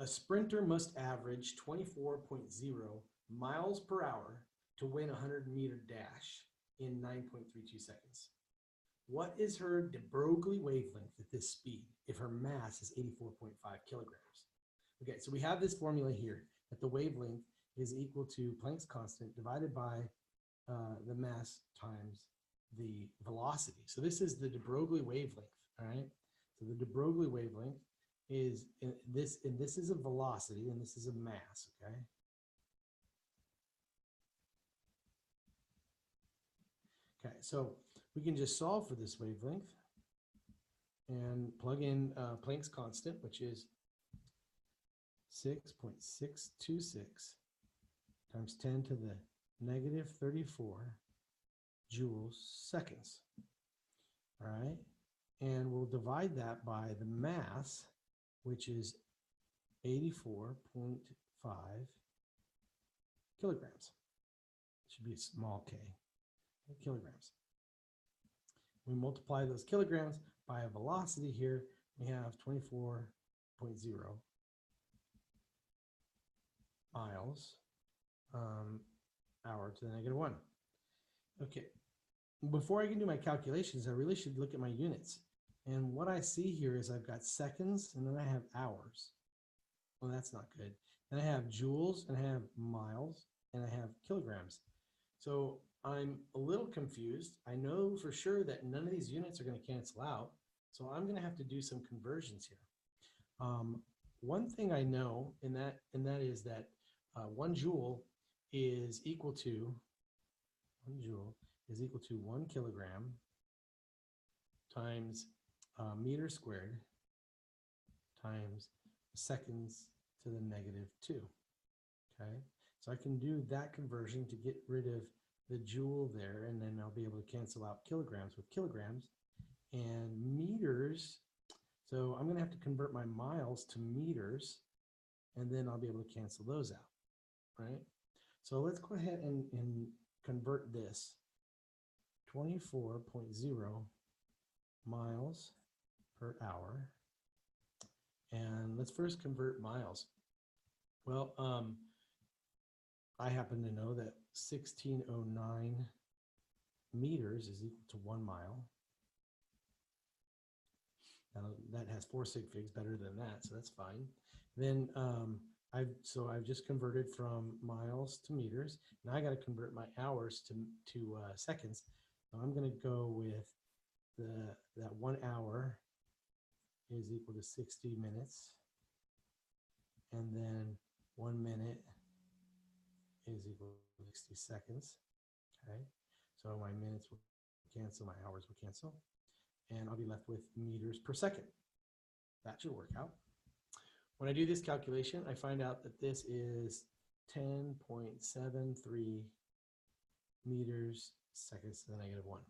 A sprinter must average 24.0 miles per hour to win a 100-meter dash in 9.32 seconds. What is her DeBroglie wavelength at this speed if her mass is 84.5 kilograms? Okay, so we have this formula here that the wavelength is equal to Planck's constant divided by the mass times the velocity. So this is the DeBroglie wavelength, all right? So the DeBroglie wavelength is this, and this is a velocity, and this is a mass, okay? Okay, so we can just solve for this wavelength and plug in Planck's constant, which is 6.626 times 10 to the negative 34 joules seconds. All right, and we'll divide that by the mass, which is 84.5 kilograms. It should be a small k, kilograms. We multiply those kilograms by a velocity here, we have 24.0 miles hour to the negative 1. Okay, before I can do my calculations, I really should look at my units. And what I see here is I've got seconds, and then I have hours. Well, that's not good. Then I have joules, and I have miles, and I have kilograms. So I'm a little confused. I know for sure that none of these units are going to cancel out. So I'm going to have to do some conversions here. One thing I know, and that is that 1 joule is equal to 1 kilogram times meter squared times seconds to the negative 2. Okay, so I can do that conversion to get rid of the joule there, and then I'll be able to cancel out kilograms with kilograms and meters. So I'm going to have to convert my miles to meters, and then I'll be able to cancel those out, right? So let's go ahead and convert this 24.0 miles per hour. And let's first convert miles. Well, I happen to know that 1609 meters is equal to 1 mile. Now, that has 4 sig figs, better than that, so that's fine. Then I've just converted from miles to meters. Now I got to convert my hours to seconds. So I'm going to go with that 1 hour is equal to 60 minutes, and then 1 minute is equal to 60 seconds. Okay, so my minutes will cancel, my hours will cancel, and I'll be left with meters per second. That should work out. When I do this calculation, I find out that this is 10.73 meters seconds to the negative 1.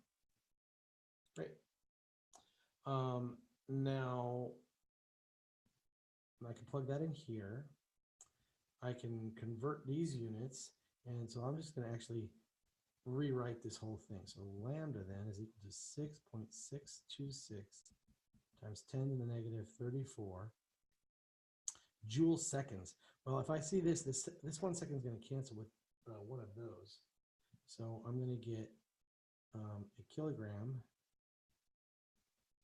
Great. Now I can plug that in here. I can convert these units, and so I'm just going to actually rewrite this whole thing. So lambda then is equal to 6.626 times 10 to the negative 34 joule seconds. Well, if I see this 1 second is going to cancel with one of those. So I'm going to get a kilogram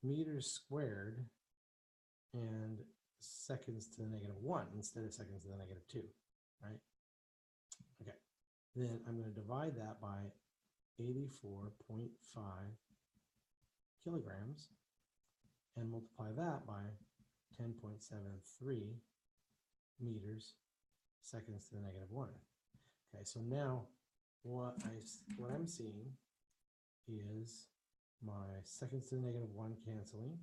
meters squared and seconds to the negative 1 instead of seconds to the negative 2, right? Okay, then I'm going to divide that by 84.5 kilograms and multiply that by 10.73 meters seconds to the negative 1. Okay, so now what I'm seeing is my seconds to the negative 1 canceling,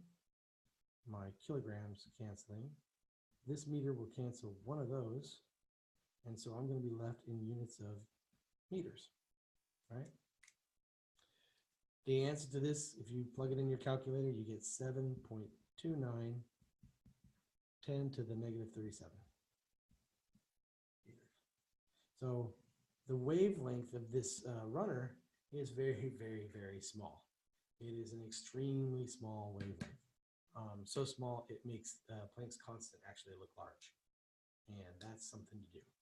my kilograms canceling. This meter will cancel one of those, and so I'm going to be left in units of meters, right? The answer to this, if you plug it in your calculator, you get 7.29 10 to the negative 37 meters. So the wavelength of this runner is very, very, very small. It is an extremely small wavelength. So small it makes Planck's constant actually look large. and that's something to do.